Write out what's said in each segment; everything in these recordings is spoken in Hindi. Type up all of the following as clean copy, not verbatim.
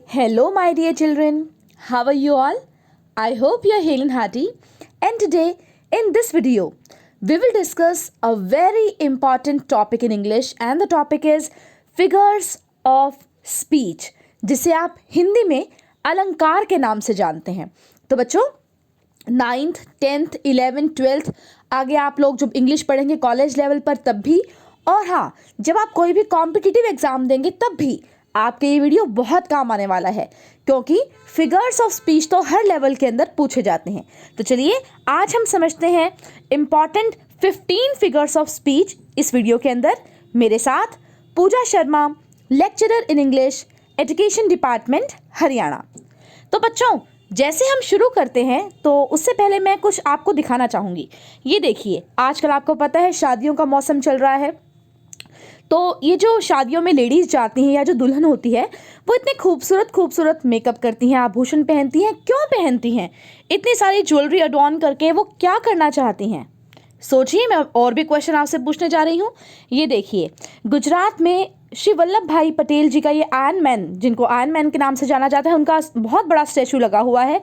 Hello, my dear children. How are you all? I hope you are hale and hearty. And today, in this video, we will discuss a very important topic in English, and the topic is figures of speech, जिसे आप हिंदी में अलंकार के नाम से जानते हैं. तो बच्चों, 9th, 10th, 11th, 12th आगे आप लोग जब इंग्लिश पढ़ेंगे कॉलेज लेवल पर तब भी, और हाँ, जब आप कोई भी कॉम्पिटिटिव एग्जाम देंगे तब भी आपके ये वीडियो बहुत काम आने वाला है, क्योंकि फिगर्स ऑफ स्पीच तो हर लेवल के अंदर पूछे जाते हैं. तो चलिए आज हम समझते हैं इंपॉर्टेंट 15 फिगर्स ऑफ स्पीच इस वीडियो के अंदर. मेरे साथ Pooja Sharma, lecturer in English, education department, Haryana. तो बच्चों, जैसे हम शुरू करते हैं तो उससे पहले मैं कुछ आपको दिखाना चाहूँगी. ये देखिए, आजकल आपको पता है शादियों का मौसम चल रहा है. तो ये जो शादियों में लेडीज़ जाती हैं या जो दुल्हन होती है वो इतने खूबसूरत खूबसूरत मेकअप करती हैं, आभूषण पहनती हैं. क्यों पहनती हैं? इतनी सारी ज्वेलरी अडॉर्न करके वो क्या करना चाहती हैं? सोचिए, मैं और भी क्वेश्चन आपसे पूछने जा रही हूँ. ये देखिए, गुजरात में श्री वल्लभ भाई पटेल जी का ये आयरन मैन, जिनको आयरन मैन के नाम से जाना जाता है, उनका बहुत बड़ा स्टैचू लगा हुआ है.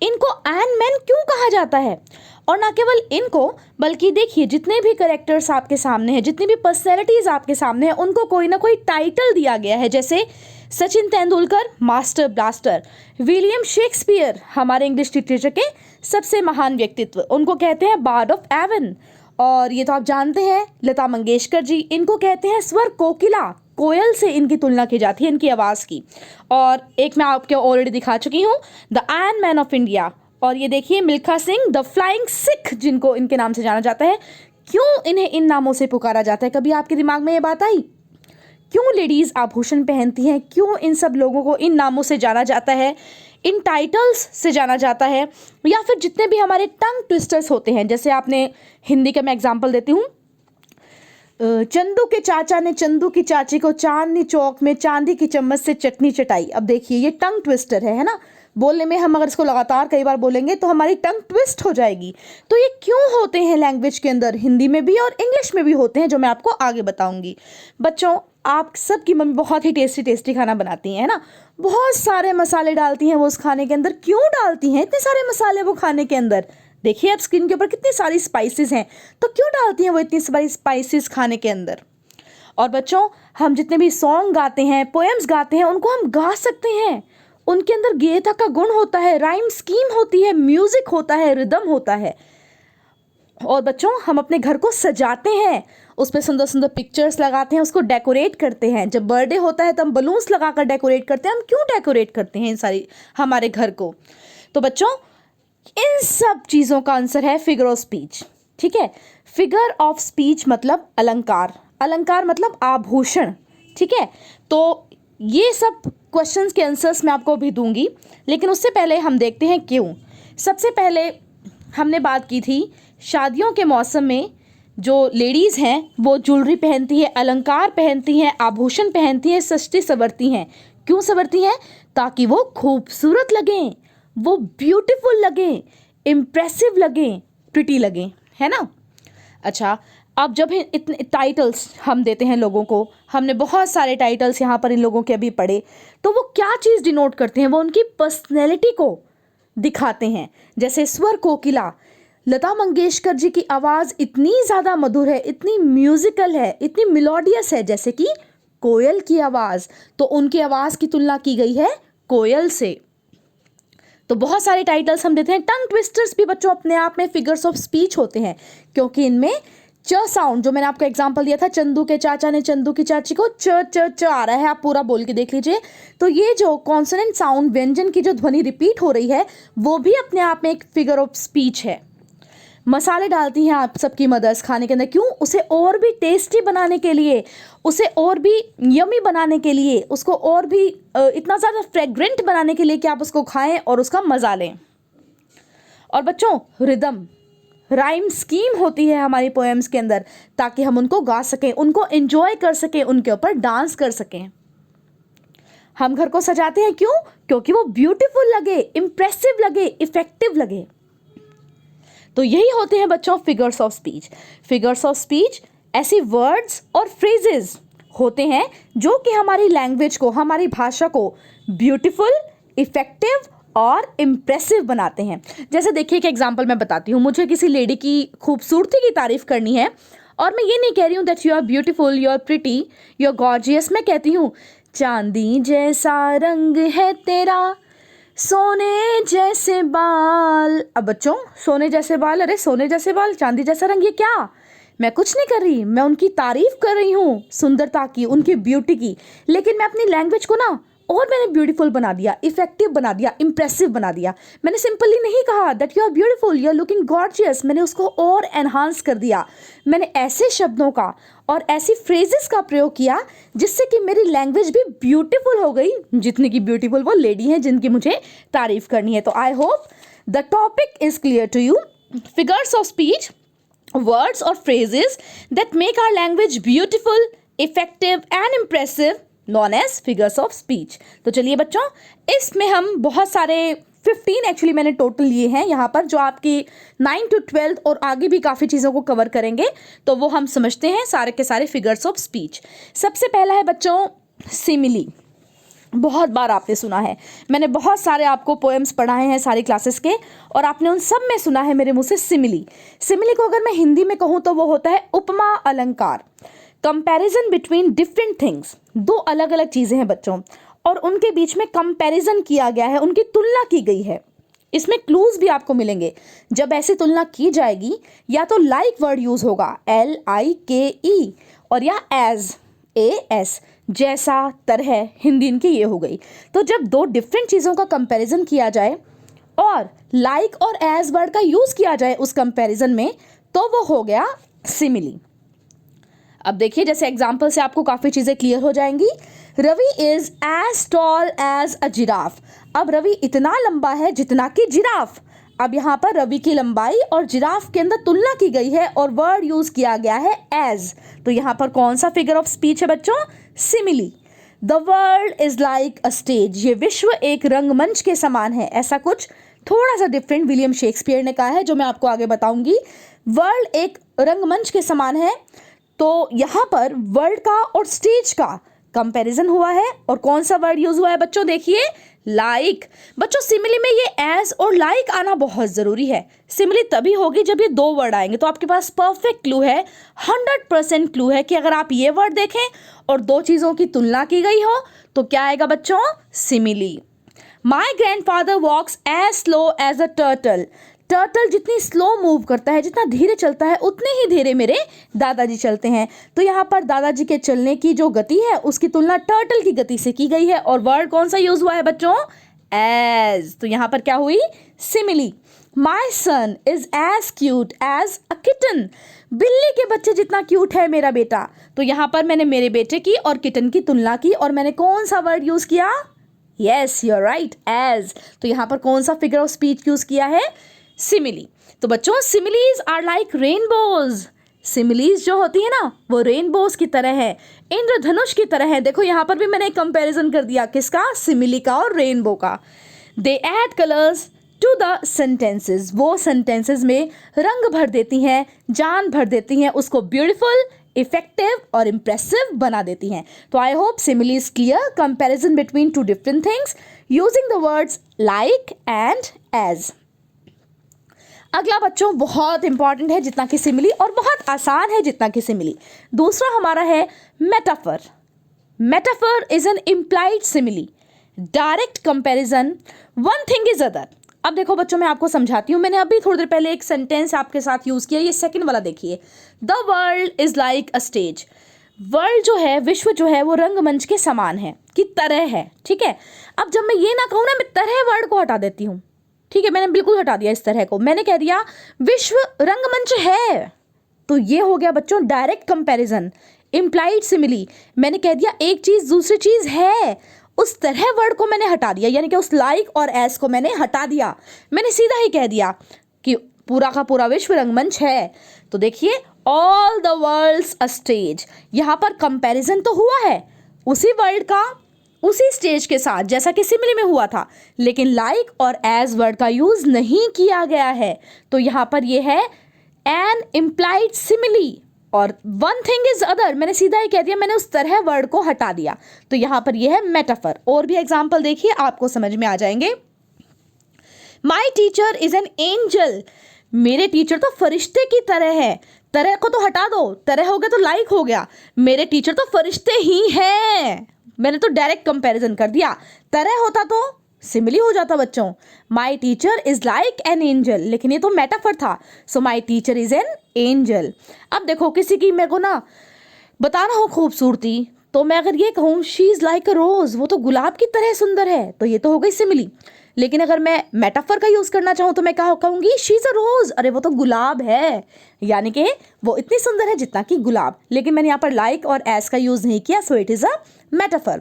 इनको आयरन मैन क्यों कहा जाता है? और ना केवल इनको, बल्कि देखिए जितने भी करेक्टर्स आपके सामने हैं, जितनी भी पर्सनैलिटीज़ आपके सामने हैं, उनको कोई ना कोई टाइटल दिया गया है. जैसे Sachin Tendulkar, master blaster. William Shakespeare, हमारे इंग्लिश लिटरेचर के सबसे महान व्यक्तित्व, उनको कहते हैं बार्ड ऑफ एवन. और ये तो आप जानते हैं लता मंगेशकर जी, इनको कहते हैं स्वर कोकिला. कोयल से इनकी तुलना की जाती है, इनकी आवाज़ की. और एक मैं आपको ऑलरेडी दिखा चुकी हूँ, the iron man of India. और ये देखिए मिल्खा सिंह, द फ्लाइंग सिख, जिनको इनके नाम से जाना जाता है. क्यों इन्हें इन नामों से पुकारा जाता है? कभी आपके दिमाग में ये बात आई? क्यों लेडीज़ आभूषण पहनती हैं? क्यों इन सब लोगों को इन नामों से जाना जाता है, इन टाइटल्स से जाना जाता है? या फिर जितने भी हमारे टंग ट्विस्टर्स होते हैं, जैसे आपने हिंदी का मैं एग्जाम्पल देती हूँ, चंदू के चाचा ने चंदू की चाची को चांदनी चौक में चांदी की चम्मच से चटनी चटाई. अब देखिए, ये टंग ट्विस्टर है ना. बोलने में हम अगर इसको लगातार कई बार बोलेंगे तो हमारी टंग ट्विस्ट हो जाएगी. तो ये क्यों होते हैं लैंग्वेज के अंदर? हिंदी में भी और इंग्लिश में भी होते हैं, जो मैं आपको आगे बताऊंगी. बच्चों, आप सबकी मम्मी बहुत ही टेस्टी टेस्टी खाना बनाती हैं, है ना. बहुत सारे मसाले डालती हैं वो उस खाने के अंदर. क्यों डालती हैं इतने सारे मसाले वो खाने के अंदर? देखिए आप स्क्रीन के ऊपर कितनी सारी स्पाइसेस हैं. तो क्यों डालती हैं वो इतनी सारी स्पाइसेस खाने के अंदर? और बच्चों, हम जितने भी सॉन्ग गाते हैं, पोएम्स गाते हैं, उनको हम गा सकते हैं. उनके अंदर गेयता का गुण होता है, राइम स्कीम होती है, म्यूजिक होता है, रिदम होता है. और बच्चों, हम अपने घर को सजाते हैं, उस पर सुंदर सुंदर पिक्चर्स लगाते हैं, उसको डेकोरेट करते हैं. जब बर्थडे होता है तो हम बलून्स लगाकर डेकोरेट करते हैं. हम क्यों डेकोरेट करते हैं इन सारी हमारे घर को? तो बच्चों, इन सब चीज़ों का आंसर है फिगर ऑफ स्पीच. ठीक है, फिगर ऑफ स्पीच मतलब अलंकार. अलंकार मतलब आभूषण. ठीक है, तो ये सब क्वेश्चंस के आंसर्स मैं आपको भी दूंगी, लेकिन उससे पहले हम देखते हैं क्यों. सबसे पहले हमने बात की थी शादियों के मौसम में जो लेडीज़ हैं वो ज्वेलरी पहनती हैं, अलंकार पहनती हैं, आभूषण पहनती हैं, सजती संवरती हैं. क्यों संवरती हैं? ताकि वो खूबसूरत लगें, वो ब्यूटीफुल लगें, इम्प्रेसिव लगें, प्रिटी लगें, है ना. अच्छा, अब जब इतने टाइटल्स हम देते हैं लोगों को, हमने बहुत सारे टाइटल्स यहाँ पर इन लोगों के अभी पढ़े, तो वो क्या चीज़ डिनोट करते हैं? वो उनकी पर्सनैलिटी को दिखाते हैं. जैसे स्वर कोकिला, लता मंगेशकर जी की आवाज़ इतनी ज़्यादा मधुर है, इतनी म्यूज़िकल है, इतनी मेलोडियस है, जैसे कि कोयल की आवाज़. तो उनकी आवाज़ की तुलना की गई है कोयल से. तो बहुत सारे टाइटल्स हम देते हैं. टंग ट्विस्टर्स भी बच्चों अपने आप में फिगर्स ऑफ स्पीच होते हैं, क्योंकि इनमें च साउंड, जो मैंने आपको एग्जांपल दिया था, चंदू के चाचा ने चंदू की चाची को, च च च आ रहा है. आप पूरा बोल के देख लीजिए. तो ये जो कॉन्सोनेंट साउंड, व्यंजन की जो ध्वनि रिपीट हो रही है, वो भी अपने आप में एक फिगर ऑफ स्पीच है. मसाले डालती हैं आप सबकी मदर्स खाने के अंदर. क्यों? उसे और भी टेस्टी बनाने के लिए, उसे और भी यमी बनाने के लिए, उसको और भी इतना ज़्यादा फ्रेग्रेंट बनाने के लिए कि आप उसको खाएं और उसका मज़ा लें. और बच्चों, रिदम, राइम स्कीम होती है हमारी पोएम्स के अंदर, ताकि हम उनको गा सकें, उनको एंजॉय कर सकें, उनके ऊपर डांस कर सकें. हम घर को सजाते हैं. क्यों? क्योंकि वो ब्यूटीफुल लगे, इम्प्रेसिव लगे, इफेक्टिव लगे. तो यही होते हैं बच्चों figures of speech. Figures of speech ऐसी वर्ड्स और फ्रेजेस होते हैं जो कि हमारी लैंग्वेज को, हमारी भाषा को ब्यूटीफुल, इफेक्टिव और इम्प्रेसिव बनाते हैं। जैसे देखिए एक एग्जांपल मैं बताती हूँ। मुझे किसी लेडी की खूबसूरती की तारीफ़ करनी है और मैं ये नहीं कह रही हूँ that you are beautiful, you are pretty, you are gorgeous. मैं कहती हूँ चांदी जैसा रंग है तेरा, सोने जैसे बाल। अब बच्चों, सोने जैसे बाल, अरे सोने जैसे बाल, चांदी जैसा रंग, ये क्या? मैं कुछ नहीं कर रही, मैं उनकी तारीफ कर रही हूँ सुंदरता की, उनकी ब्यूटी की। लेकिन मैं अपनी लैंग्वेज को ना और मैंने ब्यूटीफुल बना दिया, इफेक्टिव बना दिया, इम्प्रेसिव बना दिया। मैंने सिंपली नहीं कहा that you are beautiful, you are looking gorgeous, मैंने उसको और एनहांस कर दिया। मैंने ऐसे शब्दों का और ऐसी फ्रेजेस का प्रयोग किया जिससे कि मेरी लैंग्वेज भी ब्यूटीफुल हो गई, जितनी की ब्यूटीफुल वो लेडी हैं जिनकी मुझे तारीफ करनी है। तो I hope the topic is clear to you. Figures of speech, words or phrases that make our language beautiful, effective and impressive, known as figures of speech। तो चलिए बच्चों, इसमें हम बहुत सारे 15 एक्चुअली मैंने टोटल लिए हैं यहाँ पर, जो आपकी 9 to 12 और आगे भी काफ़ी चीज़ों को कवर करेंगे। तो वो हम समझते हैं सारे के सारे फिगर्स ऑफ स्पीच। सबसे पहला है बच्चों सिमिली। बहुत बार आपने सुना है, मैंने बहुत सारे आपको पोएम्स पढ़ाए हैं सारी क्लासेस के, और आपने उन सब में सुना है मेरे मुंह से सिमिली। सिमिली को अगर मैं हिंदी में कहूँ तो वो होता है उपमा अलंकार, कंपैरिजन बिटवीन डिफरेंट थिंग्स। दो अलग अलग चीज़ें हैं बच्चों और उनके बीच में कंपैरिजन किया गया है, उनकी तुलना की गई है। इसमें क्लूज भी आपको मिलेंगे। जब ऐसी तुलना की जाएगी या तो लाइक वर्ड यूज होगा, LIKE, और या एज, AS, जैसा, तरह, हिंदी इनकी ये हो गई। तो जब दो डिफरेंट चीज़ों का कंपैरिजन किया जाए और लाइक और एज वर्ड का यूज़ किया जाए उस कंपैरिजन में, तो वो हो गया सिमिली। अब देखिए, जैसे एग्जाम्पल से आपको काफ़ी चीज़ें क्लियर हो जाएंगी। Ravi is as tall as a giraffe. अब रवि इतना लंबा है जितना कि जिराफ। अब यहाँ पर रवि की लंबाई और जिराफ के अंदर तुलना की गई है और वर्ड यूज किया गया है एज। तो यहाँ पर कौन सा फिगर ऑफ स्पीच है बच्चों? Simile. The world is like a stage. ये विश्व एक रंगमंच के समान है। ऐसा कुछ थोड़ा सा डिफरेंट विलियम शेक्सपियर ने कहा है, जो मैं आपको आगे बताऊंगी। वर्ल्ड एक रंगमंच के समान है, तो यहाँ पर वर्ल्ड का और स्टेज का कंपैरिजन हुआ है। और कौन सा वर्ड यूज हुआ है बच्चों? देखिए, लाइक। बच्चों सिमिली में ये एज और लाइक आना बहुत ज़रूरी है। सिमिली तभी होगी जब ये दो वर्ड आएंगे। तो आपके पास परफेक्ट क्लू है, 100% क्लू है कि अगर आप ये वर्ड देखें और दो चीज़ों की तुलना की गई हो तो क्या आएगा बच्चों? Simile. My grandfather walks as slow as a turtle. Turtle जितनी स्लो मूव करता है, जितना धीरे चलता है, उतने ही धीरे मेरे दादाजी चलते हैं। तो यहाँ पर दादाजी के चलने की जो गति है उसकी तुलना टर्टल की गति से की गई है। और वर्ड कौन सा यूज हुआ है बच्चों? एज। तो यहाँ पर क्या हुई? Simile. My son is as cute as a kitten. बिल्ली के बच्चे जितना क्यूट है मेरा बेटा। तो यहाँ पर मैंने मेरे बेटे की और किटन की तुलना की और मैंने कौन सा वर्ड यूज किया? Yes, you are right, as. तो यहाँ पर कौन सा फिगर ऑफ स्पीच यूज किया है? सिमिली। तो बच्चों similes are like rainbows. Similes जो होती है ना, वो रेनबोज की तरह है, इंद्रधनुष की तरह है। देखो यहाँ पर भी मैंने एक कंपैरिजन कर दिया, किसका? सिमिली का और रेनबो का। They add colours to the sentences. वो सेंटेंसेस में रंग भर देती हैं, जान भर देती हैं, उसको ब्यूटीफुल, इफेक्टिव और इम्प्रेसिव बना देती हैं। तो I hope simile is clear. Comparison between two different things using the words like and as. अगला बच्चों बहुत इंपॉर्टेंट है जितना कि सिमिली, और बहुत आसान है जितना कि सिमिली। दूसरा हमारा है metaphor. Metaphor is an implied simile, direct comparison, one thing is other. अब देखो बच्चों, मैं आपको समझाती हूँ। मैंने अभी थोड़ी देर पहले एक सेंटेंस आपके साथ यूज किया, ये सेकंड वाला देखिए। The world is like a stage. World जो है, विश्व जो है, वो रंगमंच के समान है, की तरह है। ठीक है, अब जब मैं ये ना कहूँ ना, मैं तरह वर्ड को हटा देती हूँ। ठीक है, मैंने बिल्कुल हटा दिया इस तरह को। मैंने कह दिया विश्व रंगमंच है, तो ये हो गया बच्चों डायरेक्ट कंपैरिजन, इम्प्लाइड सिमिली। मैंने कह दिया एक चीज दूसरी चीज है, उस तरह वर्ड को मैंने हटा दिया, यानी कि उस लाइक और एस को मैंने हटा दिया। मैंने सीधा ही कह दिया कि पूरा का पूरा विश्व रंगमंच है। तो देखिए, all the world's a stage. यहाँ पर कंपैरिजन तो हुआ है उसी वर्ल्ड का उसी स्टेज के साथ जैसा कि सिमिली में हुआ था, लेकिन लाइक और एज वर्ड का यूज नहीं किया गया है। तो यहाँ पर ये है एन इम्प्लाइड सिमिली। और वन थिंग इज अदर, मैंने सीधा ही कह दिया, मैंने उस तरह वर्ड को हटा दिया। तो यहां पर यह है मेटाफर। और भी एग्जाम्पल देखिए, आपको समझ में आ जाएंगे। माई टीचर इज एन एंजल, मेरे टीचर तो फरिश्ते की तरह है। तरह को तो हटा दो, तरह हो गया तो लाइक हो गया, मेरे टीचर तो फरिश्ते ही हैं। मैंने तो डायरेक्ट कंपैरिजन कर दिया, तरह होता तो सिमिली हो जाता बच्चों। My teacher is like an angel, लेकिन ये तो मेटाफर था। So my teacher is an angel. अब देखो, किसी की मेरे को ना बताना हो खूबसूरती, तो मैं अगर ये कहूँ शी इज लाइक अ रोज, वो तो गुलाब की तरह सुंदर है, तो ये तो हो गई सिमिली। लेकिन अगर मैं मेटाफर का यूज करना चाहूँ तो मैं क्या कहूँगी, शी इज अ रोज, अरे वो तो गुलाब है, यानी कि वो इतनी सुंदर है जितना कि गुलाब। लेकिन मैंने यहाँ पर लाइक और एज का यूज नहीं किया, so it is a metaphor.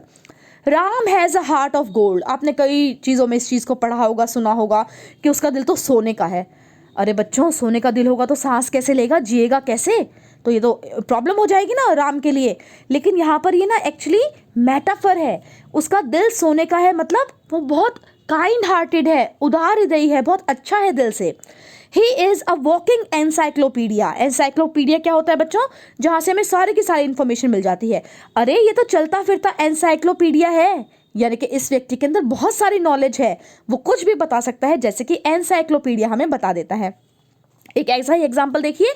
Ram has a heart of gold, आपने कई चीज़ों में इस चीज़ को पढ़ा होगा, सुना होगा कि उसका दिल तो सोने का है। अरे बच्चों, सोने का दिल होगा तो सांस कैसे लेगा, जिएगा कैसे, तो ये तो प्रॉब्लम हो जाएगी ना राम के लिए। लेकिन यहाँ पर ये ना एक्चुअली मेटाफर है, उसका दिल सोने का है, मतलब वो बहुत काइंड हार्टेड है, उदार हृदयी है, बहुत अच्छा है दिल से। He is a walking encyclopedia. Encyclopedia क्या होता है बच्चों, जहाँ से हमें सारी की सारी इन्फॉर्मेशन मिल जाती है। अरे ये तो चलता फिरता एनसाइक्लोपीडिया है, यानी कि इस व्यक्ति के अंदर बहुत सारी नॉलेज है, वो कुछ भी बता सकता है, जैसे कि एनसाइक्लोपीडिया हमें बता देता है। एक ऐसा ही एग्जाम्पल देखिए,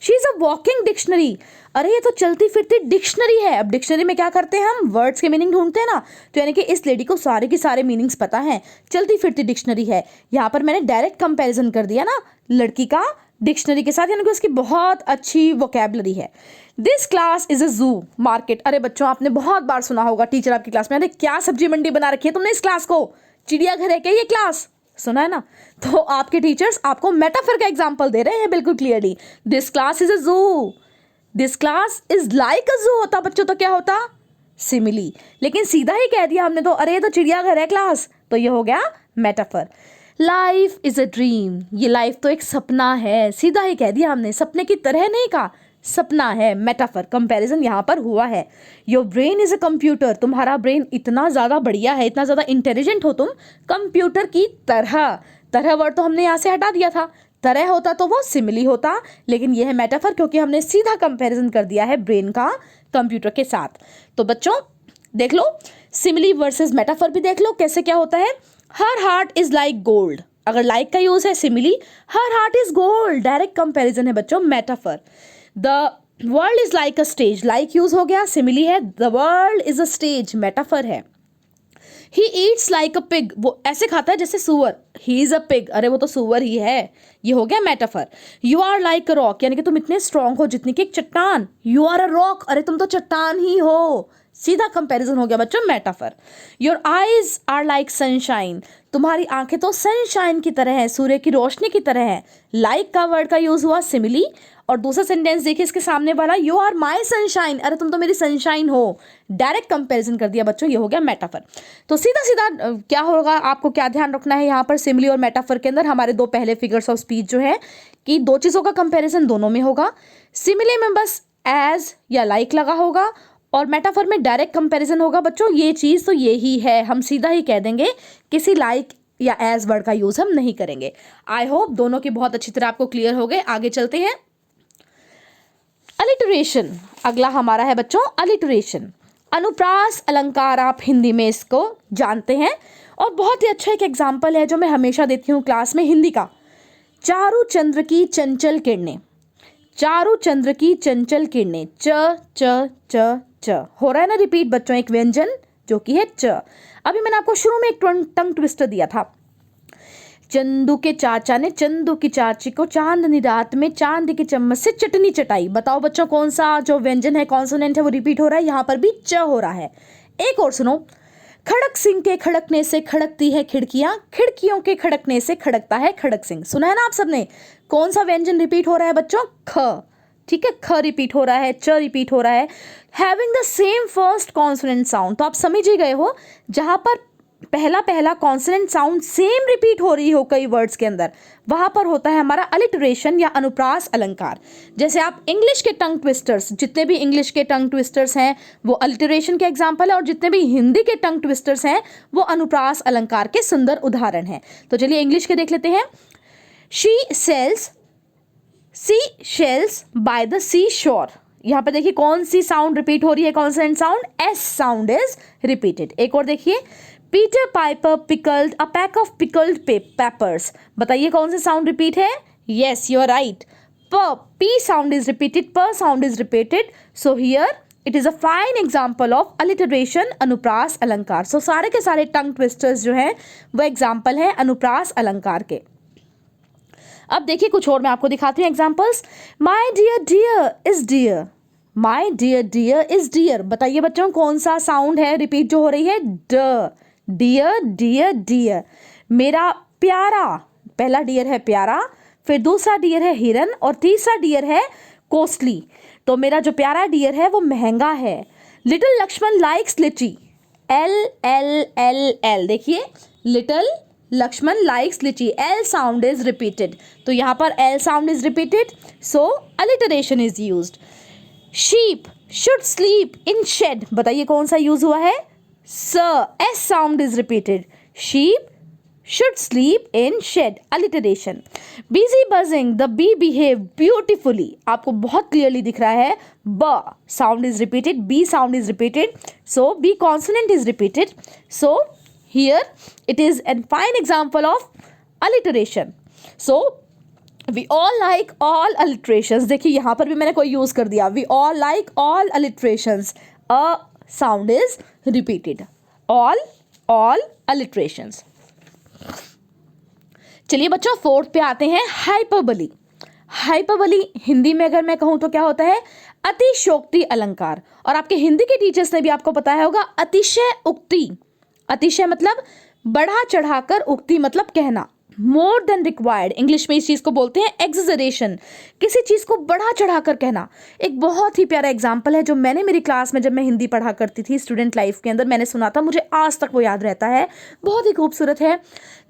she is a walking dictionary, अरे ये तो चलती फिरती डिक्शनरी है। अब डिक्शनरी में क्या करते हैं, हम वर्ड्स के मीनिंग ढूंढते हैं ना, तो यानी कि इस लेडी को सारे के सारे मीनिंग्स पता है, चलती फिरती डिक्शनरी है। यहाँ पर मैंने डायरेक्ट कंपैरिजन कर दिया ना लड़की का डिक्शनरी के साथ, यानी कि उसकी बहुत अच्छी वोकैबलरी है। दिस क्लास इज अ जू मार्केट, अरे बच्चों आपने बहुत बार सुना होगा टीचर आपकी क्लास में, अरे क्या सब्जी मंडी बना रखी है तुमने इस क्लास को, चिड़ियाघर है क्या ये क्लास, सुना है ना। तो आपके टीचर्स आपको मेटाफर का एग्जांपल दे रहे हैं बिल्कुल clearly. This class is a zoo, this class is like a zoo होता बच्चों तो क्या होता, सिमिली। लेकिन सीधा ही कह दिया हमने तो, अरे ये तो चिड़ियाघर है क्लास, तो ये हो गया metaphor. Life is a dream, ये लाइफ तो एक सपना है, सीधा ही कह दिया हमने, सपने की तरह नहीं कहा, सपना है, मेटाफर, कंपैरिजन यहाँ पर हुआ है। Your brain is a computer, तुम्हारा ब्रेन इतना ज़्यादा बढ़िया है, इतना ज़्यादा इंटेलिजेंट हो तुम, कंप्यूटर की तरह। तरह वर्ड तो हमने यहाँ से हटा दिया था, तरह होता तो वो सिमिली होता, लेकिन यह है मेटाफर क्योंकि हमने सीधा कंपैरिजन कर दिया है ब्रेन का कंप्यूटर के साथ। तो बच्चों देख लो, सिमिली वर्सेस मेटाफर भी देख लो कैसे क्या होता है। Her heart is like gold, अगर लाइक का यूज है simile, her heart is gold direct comparison है बच्चों, metaphor. The world is like a stage, like use हो गया, सिमिली है, the world is a stage metaphor है। He eats like a pig, वो ऐसे खाता है जैसे सुअर, ही इज अ पिग, अरे वो तो सुअर ही है, ये हो गया metaphor. You are like a rock, यानी कि तुम इतने स्ट्रांग हो जितनी कि एक चट्टान, यू आर अ रॉक, अरे तुम तो चट्टान ही हो, सीधा कंपैरिजन हो गया बच्चों, metaphor. Your eyes are like sunshine, तुम्हारी आंखें तो सनशाइन की तरह है, सूर्य की रोशनी की तरह है, लाइक का वर्ड का यूज हुआ सिमिली। और दूसरा सेंटेंस देखिए इसके सामने वाला, यू आर माई सनशाइन, अरे तुम तो मेरी सनशाइन हो, डायरेक्ट कंपैरिजन कर दिया बच्चों, ये हो गया मेटाफर। तो सीधा सीधा क्या होगा, आपको क्या ध्यान रखना है यहाँ पर सिमिली और मेटाफर के अंदर, हमारे दो पहले फिगर्स ऑफ स्पीच जो है कि दो चीज़ों का कंपैरिजन दोनों में होगा। सिमिली में बस एज या लाइक लगा होगा, और मेटाफर में डायरेक्ट कंपैरिजन होगा बच्चों, ये चीज़ तो ये ही है, हम सीधा ही कह देंगे, किसी लाइक या एज वर्ड का यूज हम नहीं करेंगे। आई होप दोनों की बहुत अच्छी तरह आपको क्लियर हो गए। आगे चलते हैं, अलिटरेशन अगला हमारा है बच्चों, अलिटरेशन। अनुप्रास अलंकार, आप हिंदी में इसको जानते हैं, और बहुत ही अच्छा एक एग्जाम्पल है जो मैं हमेशा देती हूँ क्लास में हिंदी का। चारु चंद्र की चंचल किरणें, चारु चंद्र की चंचल किरणें, च च च च हो रहा है ना रिपीट बच्चों, एक व्यंजन जो कि है च। अभी मैंने आपको शुरू में एक टंग ट्विस्टर दिया था, चंदू के चाचा ने चंदू की चाची को चांदनी रात में चांदी की चम्मच से चटनी चटाई। बताओ बच्चों कौन सा जो व्यंजन है, कॉन्सोनेंट है, वो रिपीट हो रहा है, यहाँ पर भी च हो रहा है। एक और सुनो, खड़क सिंह के खड़कने से खड़कती है खिड़कियां, खिड़कियों के खड़कने से खड़कता है खड़क सिंह। सुना है ना आप सबने, कौन सा व्यंजन रिपीट हो रहा है बच्चों, ख, ठीक है, ख रिपीट हो रहा है, च रिपीट हो रहा है, having the same first consonant sound. तो आप समझ ही गए हो, जहां पर पहला पहला कॉन्सोनेंट साउंड सेम रिपीट हो रही हो कई वर्ड्स के अंदर, वहां पर होता है हमारा अलिटरेशन या अनुप्रास अलंकार। जैसे आप इंग्लिश के टंग ट्विस्टर्स, जितने भी इंग्लिश के टंग ट्विस्टर्स हैं वो अलिटरेशन के एग्जाम्पल है, और जितने भी हिंदी के टंग ट्विस्टर्स हैं वो अनुप्रास अलंकार के सुंदर उदाहरण हैं। तो चलिए इंग्लिश के देख लेते हैं। She sells sea shells by the sea shore, यहाँ पे देखिए कौन सी साउंड रिपीट हो रही है, consonant sound, S sound is repeated. एक और देखिए, Peter Piper pickled a pack of pickled papers. बताइए कौन सी साउंड रिपीट है? यस, यू आर राइट, प, पी साउंड इज रिपीटेड, प sound is repeated. So here it is a fine example of alliteration, अनुप्रास अलंकार। सो सारे के सारे टंग ट्विस्टर्स जो हैं वो एग्जाम्पल हैं अनुप्रास अलंकार के। अब देखिए कुछ और मैं आपको दिखाती हूँ examples. My dear deer is dear, my dear deer is dear. बताइए बच्चों कौन सा साउंड है रिपीट जो हो रही है? ड, डियर डियर डियर। मेरा प्यारा, पहला डियर है प्यारा, फिर दूसरा डियर है हिरन और तीसरा डियर है कोस्टली। तो मेरा जो प्यारा डियर है वो महंगा है। Little Lakshman likes litchi, L L L L. देखिए little Lakshman likes litchi, L sound is repeated, तो यहाँ पर L sound is repeated, so alliteration is used. Sheep should sleep in shed. बताइए कौन सा यूज हुआ है? स, S sound is repeated, sheep should sleep in shed, alliteration. Busy buzzing, the bee behaved beautifully. आपको बहुत clearly दिख रहा है, ब sound is repeated, b sound is repeated, so b consonant is repeated. So here it is a fine example of alliteration. So we all like all alliterations. देखिए यहाँ पर भी मैंने कोई यूज कर दिया, we all like all alliterations. A sound is repeated. All alliterations. चलिए बच्चों फोर्थ पे आते हैं, हाइपरबली। हाइपरबली हिंदी में अगर मैं कहूं तो क्या होता है? अतिशयोक्ति अलंकार। और आपके हिंदी के टीचर्स ने भी आपको बताया होगा अतिशय उक्ति। अतिशय मतलब बढ़ा चढ़ाकर, उक्ति मतलब कहना, मोर देन रिक्वायर्ड। इंग्लिश में इस चीज को बोलते हैं एग्जरेशन, किसी चीज को बढ़ा चढ़ाकर कहना। एक बहुत ही प्यारा एग्जाम्पल है जो मैंने मेरी क्लास में जब मैं हिंदी पढ़ा करती थी स्टूडेंट लाइफ के अंदर मैंने सुना था, मुझे आज तक वो याद रहता है, बहुत ही खूबसूरत है।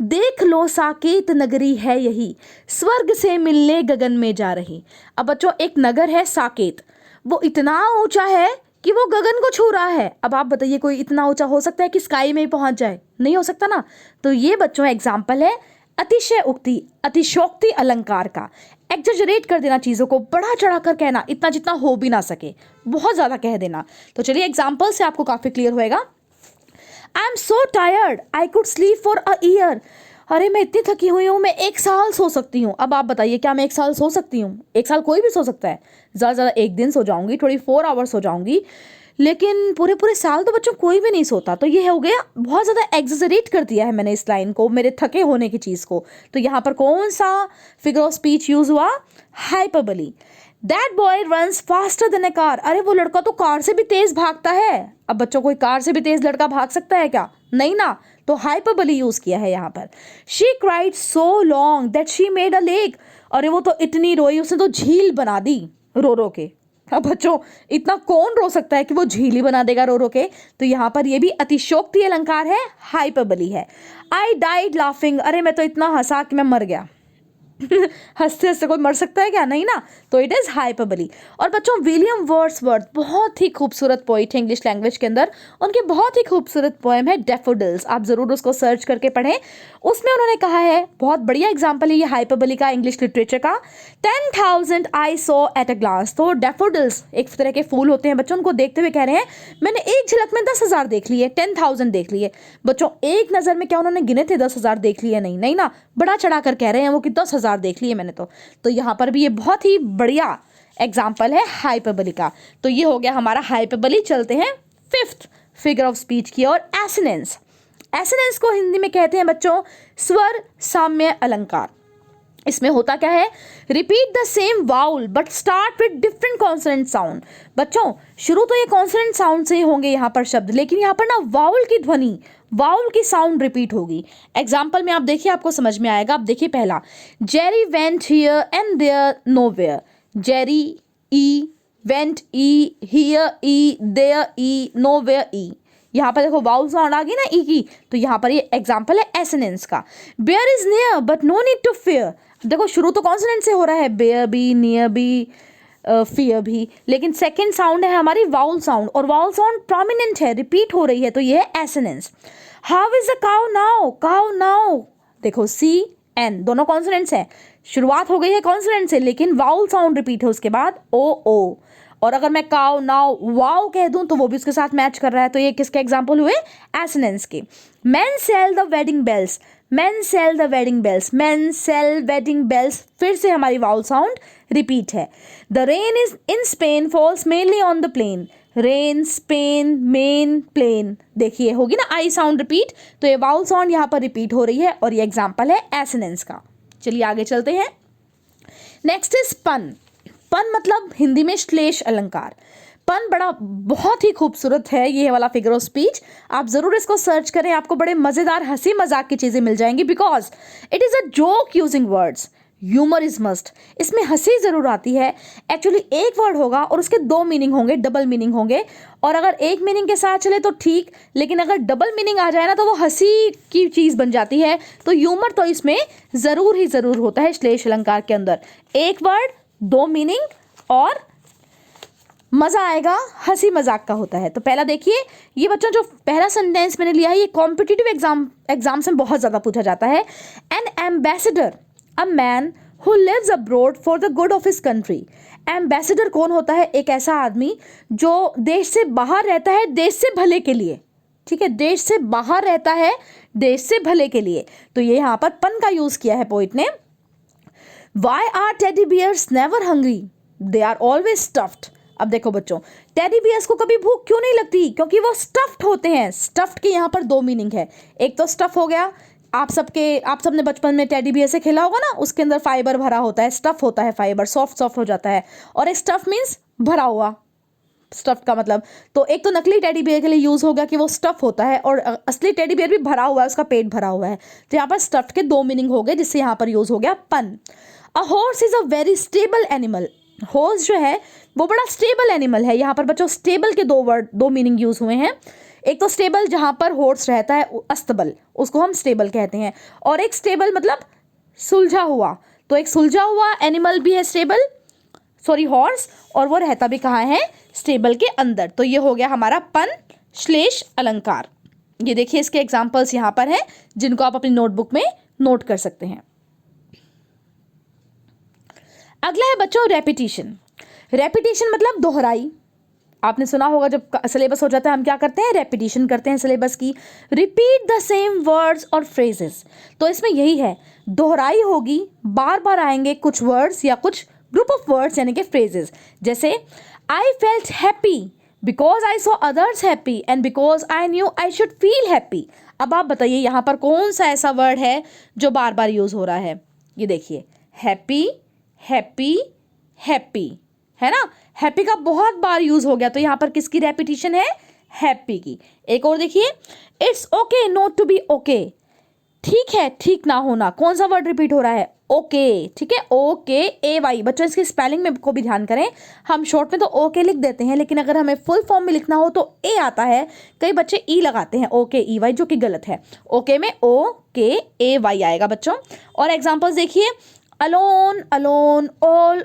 देख लो साकेत नगरी है यही, स्वर्ग से मिलने गगन में जा रही। अब बच्चों एक नगर है साकेत, वो इतना ऊंचा है कि वो गगन को छू रहा है। अब आप बताइए कोई इतना ऊंचा हो सकता है कि स्काई में ही पहुंच जाए? नहीं हो सकता ना। तो ये बच्चों एग्जाम्पल है अतिशय उक्ति, अतिशयोक्ति अलंकार का। एग्जैजरेट कर देना, चीज़ों को बढ़ा चढ़ा कर कहना, इतना जितना हो भी ना सके, बहुत ज़्यादा कह देना। तो चलिए एग्जाम्पल से आपको काफ़ी क्लियर होएगा। I am so tired I could sleep for a year. अरे मैं इतनी थकी हुई हूँ, मैं 1 साल सो सकती हूँ। अब आप बताइए क्या मैं 1 साल सो सकती हूँ? 1 साल कोई भी सो सकता है, ज़्यादा ज़्यादा 1 दिन सो जाऊँगी, 24 आवर्स सो जाऊँगी, लेकिन पूरे पूरे साल तो बच्चों कोई भी नहीं सोता। तो ये हो गया, बहुत ज़्यादा एग्जैजरेट कर दिया है मैंने इस लाइन को, मेरे थके होने की चीज़ को। तो यहाँ पर कौन सा फिगर ऑफ स्पीच यूज हुआ? Hyperbole. That boy runs faster than A car. अरे वो लड़का तो कार से भी तेज भागता है। अब बच्चों कोई कार से भी तेज लड़का भाग सकता है क्या? नहीं ना। तो हाइपरबली यूज किया है यहाँ पर। She cried so long that she made a lake. अरे वो तो इतनी रोई, उसने तो झील बना दी रो रो के। अब बच्चों इतना कौन रो सकता है कि वो झील ही बना देगा रो रो के? तो यहाँ पर ये भी अतिशयोक्ति अलंकार है, हाइपरबली है। आई डाइड लाफिंग। अरे मैं तो इतना हंसा कि मैं मर गया। हंसते हंसते कोई मर सकता है क्या? नहीं ना। तो इट इज़ हाइपरबली। और बच्चों विलियम वर्ड्सवर्थ बहुत ही खूबसूरत पोइट है इंग्लिश लैंग्वेज के अंदर, उनकी बहुत ही खूबसूरत पोएम है डैफोडिल्स। आप ज़रूर उसको सर्च करके पढ़ें। उसमें उन्होंने कहा है, बहुत बढ़िया एग्जाम्पल है ये हाइपरबली का इंग्लिश लिटरेचर का, 10,000 I saw at a glance. तो डैफोडिल्स एक तरह के फूल होते हैं बच्चों, उनको देखते हुए कह रहे हैं मैंने एक झलक में 10,000 देख लिए, 10,000 देख लिए। बच्चों एक नज़र में क्या उन्होंने गिने थे 10,000 देख लिए? नहीं ना, बड़ा चढ़ा कर कह रहे हैं वो कि 10,000 देख लिए मैंने। तो यहाँ पर भी ये बहुत ही बढ़िया एग्जाम्पल है हाइपरबली का। तो ये हो गया हमारा हाइपरबली। चलते हैं फिफ्थ फिगर ऑफ स्पीच की और, एसोनेंस। एसोनेंस को हिंदी में कहते हैं बच्चों स्वर साम्य अलंकार। इसमें होता क्या है? Repeat the same vowel but start with different consonant sound. बच्चों शुरू तो ये कॉन्सोनेंट साउंड से ही होंगे यहाँ पर शब्द, लेकिन यहाँ पर ना वाउल की ध्वनि, वाउल की साउंड रिपीट होगी। एग्जाम्पल में आप देखिए आपको समझ में आएगा। आप देखिए पहला, Jerry went here and there nowhere. Jerry E, went E, here E, there E, nowhere E. यहाँ पर देखो वाउल साउंड आ गई ना ई की, तो यहाँ पर ये एग्जाम्पल है एसोनेंस का। Bear is near but no need to fear. देखो शुरू तो कॉन्सोनेंट से हो रहा है, बेयर भी, नियर भी, फियर भी, लेकिन सेकेंड साउंड है हमारी वाउल साउंड, और वाउल साउंड प्रोमिनेंट है, रिपीट हो रही है, तो ये है assonance. How is the cow now? Cow now देखो सी एन दोनों कॉन्सोनेंट्स हैं, शुरुआत हो गई है कॉन्सोनेंट से, लेकिन वाउल साउंड रिपीट है उसके बाद ओ ओ। और अगर मैं काउ नाउ वाओ कह दूं तो वो भी उसके साथ मैच कर रहा है। तो ये किसके एग्जाम्पल हुए? एसोनेंस के। Men sell the wedding bells, men sell the wedding bells, men sell wedding bells, फिर से हमारी वाउल साउंड रिपीट है। The rain is in Spain falls mainly on the plain, rain Spain main plain, देखिए होगी ना आई साउंड रिपीट, तो ये वाउल साउंड यहाँ पर रिपीट हो रही है और ये एग्जाम्पल है एसोनेंस का। चलिए आगे चलते हैं। नेक्स्ट इज पन। पन मतलब हिंदी में श्लेष अलंकार। पन बड़ा बहुत ही खूबसूरत है ये वाला फिगर ऑफ स्पीच, आप जरूर इसको सर्च करें, आपको बड़े मजेदार हंसी मजाक की चीजें मिल जाएंगी, because it is a joke using words, humour is must. इसमें हंसी जरूर आती है। एक्चुअली एक वर्ड होगा और उसके दो मीनिंग होंगे, डबल मीनिंग होंगे, और अगर एक मीनिंग के साथ चले तो ठीक, लेकिन अगर डबल मीनिंग आ जाए ना तो वो हंसी की चीज बन जाती है। तो ह्यूमर तो इसमें जरूर ही जरूर होता है श्लेष अलंकार के अंदर। एक वर्ड दो मीनिंग और मजा आएगा, हंसी मजाक का होता है। तो पहला देखिए, ये बच्चों जो पहला सेंटेंस मैंने लिया है ये कॉम्पिटिटिव एग्जाम्स में बहुत ज्यादा पूछा जाता है। An ambassador a man who lives abroad for the good of his country. Ambassador कौन होता है? एक ऐसा आदमी जो देश से बाहर रहता है देश से भले के लिए, ठीक है, देश से बाहर रहता है देश से भले के लिए। तो ये यहाँ पर पन का यूज किया है पोइट ने। Why are teddy bears never hungry? They are always stuffed. अब देखो बच्चों, टेडी बियर्स को कभी भूख क्यों नहीं लगती? क्योंकि वो स्टफ्ड होते हैं। स्टफ्ड के यहाँ पर दो मीनिंग है। एक तो स्टफ हो गया, आप सबने बचपन में टेडी बियर से खेला होगा ना, उसके अंदर फाइबर भरा होता है, स्टफ होता है, फाइबर सॉफ्ट सॉफ्ट हो जाता है। और एक स्टफ मीन्स भरा हुआ, स्टफ का मतलब, तो एक तो नकली टेडी बियर के लिए यूज होगा कि वो स्टफ होता है, और असली टेडी बियर भी भरा हुआ है, उसका पेट भरा हुआ है। तो यहाँ पर स्टफ्ड के दो मीनिंग हो गए, जिससे यहाँ पर यूज हो गया पन। A horse is a very stable animal. Horse जो है वो बड़ा स्टेबल एनिमल है। यहाँ पर बच्चों स्टेबल के दो मीनिंग यूज हुए हैं। एक तो स्टेबल जहाँ पर हॉर्स रहता है, अस्तबल, उसको हम स्टेबल कहते हैं, और एक स्टेबल मतलब सुलझा हुआ। तो एक सुलझा हुआ एनिमल भी है स्टेबल, सॉरी हॉर्स, और वो रहता भी कहाँ है? स्टेबल के अंदर। तो ये हो गया हमारा पन श्लेष अलंकार। ये देखिए इसके एग्जाम्पल्स यहाँ पर हैं, जिनको आप अपनी नोटबुक में नोट कर सकते हैं। अगला है बच्चों रेपिटेशन। रेपिटेशन मतलब दोहराई। आपने सुना होगा जब सिलेबस हो जाता है हम क्या करते हैं? रेपिटेशन करते हैं सिलेबस की। रिपीट द सेम वर्ड्स और फ्रेजेस। तो इसमें यही है, दोहराई होगी, बार बार आएंगे कुछ वर्ड्स या कुछ ग्रुप ऑफ वर्ड्स यानी कि फ्रेजेस। जैसे I felt happy because I saw others happy and because I knew I should feel happy. अब आप बताइए यहाँ पर कौन सा ऐसा वर्ड है जो बार बार यूज हो रहा है? ये देखिए, हैप्पी हैप्पी हैप्पी, है ना? हैप्पी का बहुत बार यूज हो गया, तो यहाँ पर किसकी रेपिटेशन है? हैप्पी की। एक और देखिए, it's okay not to be okay. ठीक है ठीक ना होना, कौन सा वर्ड रिपीट हो रहा है? ओके, ठीक है, ओके ए वाई। बच्चों इसके स्पेलिंग में को भी ध्यान करें, हम शॉर्ट में तो ओके लिख देते हैं, लेकिन अगर हमें फुल फॉर्म में लिखना हो तो ए आता है। कई बच्चे ई लगाते हैं, ओके ई वाई, जो कि गलत है। ओके में ओ के ए वाई आएगा बच्चों। और एग्जाम्पल्स देखिए, alone alone all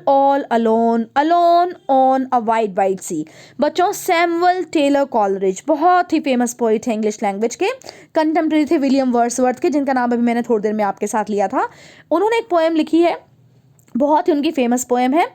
alone alone on a wide sea। बच्चों सैमुअल टेलर कॉलरिज बहुत ही फेमस पोइट है इंग्लिश लैंग्वेज के, कंटेम्प्रेरी थे विलियम वर्ड्सवर्थ के, जिनका नाम अभी मैंने थोड़ी देर में आपके साथ लिया था। उन्होंने एक पोएम लिखी है, बहुत ही उनकी फेमस पोएम है।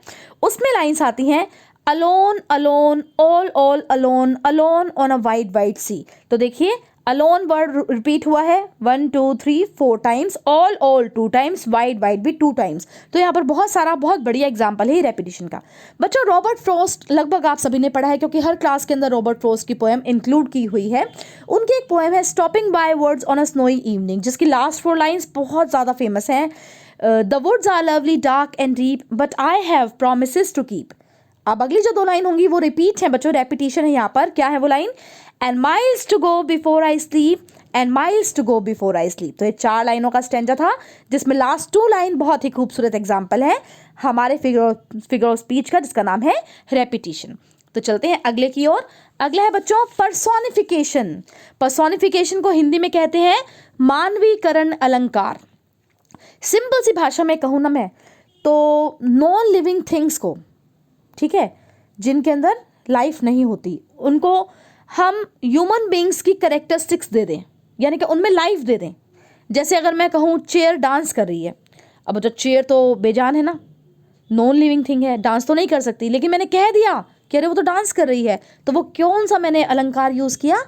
उसमें लाइन्स आती हैं, alone alone all alone alone on a wide sea। तो देखिए अलोन वर्ड रिपीट हुआ है 1 2 3 4 टाइम्स, ऑल 2 टाइम्स, वाइड भी 2 टाइम्स। तो यहाँ पर बहुत बढ़िया एग्जाम्पल है रेपिटेशन का। बच्चों रॉबर्ट फ्रॉस्ट लगभग आप सभी ने पढ़ा है, क्योंकि हर क्लास के अंदर रॉबर्ट फ्रॉस्ट की पोएम इंक्लूड की हुई है। उनकी एक पोएम है stopping by words on a snowy evening, जिसकी लास्ट 4 लाइन्स बहुत ज़्यादा फेमस हैं। The woods are lovely dark and deep but I have promises to keep. अब अगली जो 2 लाइन होंगी वो रिपीट है बच्चों, रेपिटेशन है यहाँ पर। क्या है वो line? And miles to go before I sleep, and miles to go before I sleep। तो ये 4 लाइनों का स्टैंजा था, जिसमें लास्ट 2 लाइन बहुत ही खूबसूरत एग्जाम्पल है हमारे फिगर ऑफ स्पीच का, जिसका नाम है रेपिटेशन। तो चलते हैं अगले की ओर। अगला है बच्चों पर्सोनिफिकेशन। पर्सोनिफिकेशन को हिंदी में कहते हैं मानवीकरण अलंकार। सिंपल सी भाषा में कहूँ ना मैं तो, नॉन लिविंग थिंग्स को, ठीक है, जिनके अंदर लाइफ नहीं होती, उनको हम ह्यूमन बींग्स की कैरेक्टरिस्टिक्स दे दें, यानी कि उनमें लाइफ दे दें। जैसे अगर मैं कहूँ चेयर डांस कर रही है, अब जो चेयर तो बेजान है ना, नॉन लिविंग थिंग है, डांस तो नहीं कर सकती, लेकिन मैंने कह दिया कि अरे वो तो डांस कर रही है, तो वो कौन सा मैंने अलंकार यूज किया,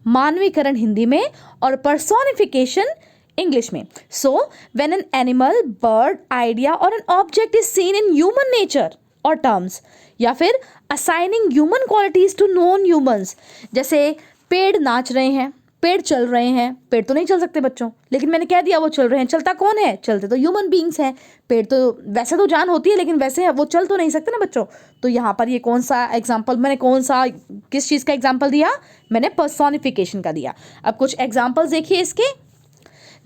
मानवीकरण हिंदी में और पर्सोनिफिकेशन इंग्लिश में। So when an animal, bird, idea और an object is seen in human nature और टर्म्स, या फिर assigning human qualities to non humans, जैसे पेड़ नाच रहे हैं, पेड़ चल रहे हैं, पेड़ तो नहीं चल सकते बच्चों, लेकिन मैंने कह दिया वो चल रहे हैं, चलता कौन है, चलते तो ह्यूमन बीइंग्स हैं। पेड़ तो वैसे तो जान होती है लेकिन वैसे वो चल तो नहीं सकते ना बच्चों। तो यहाँ पर ये कौन सा एग्जाम्पल मैंने, किस चीज़ का एग्जाम्पल दिया, मैंने पर्सोनिफिकेशन का दिया। अब कुछ एग्जाम्पल्स देखिए इसके।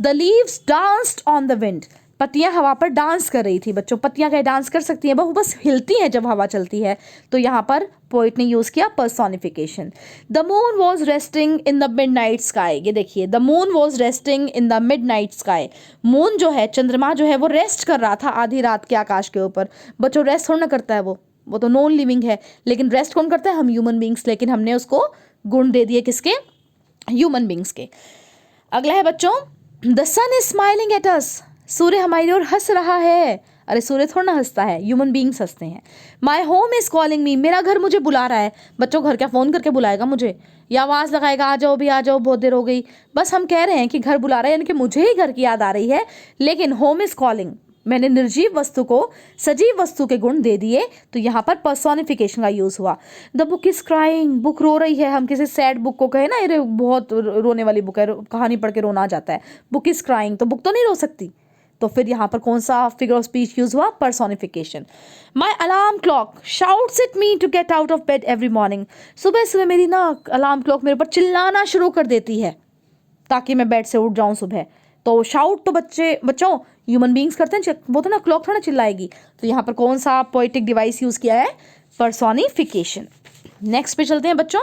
The leaves danced on the wind, पत्तियां हवा पर डांस कर रही थी बच्चों। पत्तियां क्या डांस कर सकती हैं, वो बस हिलती हैं जब हवा चलती है। तो यहाँ पर पोइट ने यूज किया personification. The moon was resting in the midnight sky, ये देखिए, the moon was resting in the midnight sky. Moon जो है, चंद्रमा जो है, वो रेस्ट कर रहा था आधी रात के आकाश के ऊपर। बच्चों रेस्ट थोड़ा ना करता है वो तो नॉन लिविंग है, लेकिन रेस्ट कौन करता है, हम ह्यूमन बींग्स, लेकिन हमने उसको गुण दे दिए किसके, ह्यूमन बींग्स के। अगला है बच्चों, the sun is smiling at us, सूर्य हमारी ओर हंस रहा है। अरे सूर्य थोड़ा ना हंसता है, ह्यूमन बींग्स हंसते हैं। My home is calling me, मेरा घर मुझे बुला रहा है। बच्चों घर क्या फ़ोन करके बुलाएगा मुझे, या आवाज़ लगाएगा आ जाओ भी आ जाओ, बहुत देर हो गई। बस हम कह रहे हैं कि घर बुला रहा है, यानी कि मुझे ही घर की याद आ रही है। लेकिन होम इज कॉलिंग, मैंने निर्जीव वस्तु को सजीव वस्तु के गुण दे दिए, तो यहाँ पर पर्सोनिफिकेशन का यूज हुआ। The book is crying, book रो रही है। हम किसी सैड बुक को कहे ना, अरे बहुत रोने वाली बुक है, कहानी पढ़ के रोना आ जाता है, बुक इज क्राइंग, तो बुक तो नहीं रो सकती। तो फिर यहाँ पर कौन सा फिगर ऑफ स्पीच यूज हुआ, personification. My alarm clock shouts at me to get out of bed every morning, सुबह सुबह मेरी ना अलार्म क्लॉक मेरे ऊपर चिल्लाना शुरू कर देती है ताकि मैं बेड से उठ जाऊं सुबह। तो शाउट तो बच्चों ह्यूमन बींग्स करते हैं, वो तो ना क्लॉक थोड़ा चिल्लाएगी। तो यहाँ पर कौन सा पोएटिक डिवाइस यूज किया है, पर्सोनिफिकेशन। नेक्स्ट पे चलते हैं बच्चों,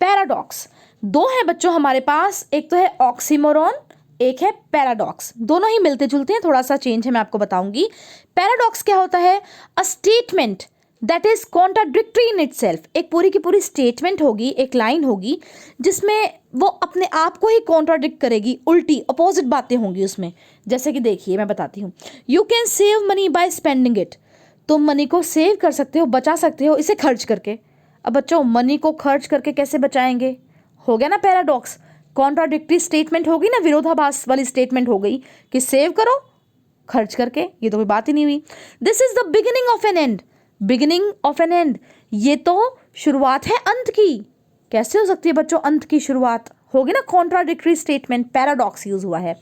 पैराडॉक्स। दो है बच्चों हमारे पास, एक तो है ऑक्सीमोरॉन, एक है पैराडॉक्स। दोनों ही मिलते जुलते हैं, थोड़ा सा चेंज है, मैं आपको बताऊंगी। पैराडॉक्स क्या होता है, a statement that is contradictory in itself. एक पूरी की पूरी स्टेटमेंट होगी, एक लाइन होगी जिसमें वो अपने आप को ही कॉन्ट्राडिक्ट करेगी, उल्टी अपोजिट बातें होंगी उसमें। जैसे कि देखिए मैं बताती हूँ, you can save money by spending it, तुम मनी को सेव कर सकते हो, बचा सकते हो इसे खर्च करके। अब बच्चों मनी को खर्च करके कैसे बचाएंगे, हो गया ना पैराडॉक्स, कॉन्ट्राडिक्टरी स्टेटमेंट होगी ना, विरोधाभास वाली स्टेटमेंट हो गई कि सेव करो खर्च करके, ये तो कोई बात ही नहीं हुई। This is the beginning of an end, beginning of an end, ये तो शुरुआत है अंत की। कैसे हो सकती है बच्चों अंत की शुरुआत, होगी ना कॉन्ट्राडिक्टरी स्टेटमेंट, पैराडॉक्स यूज हुआ है।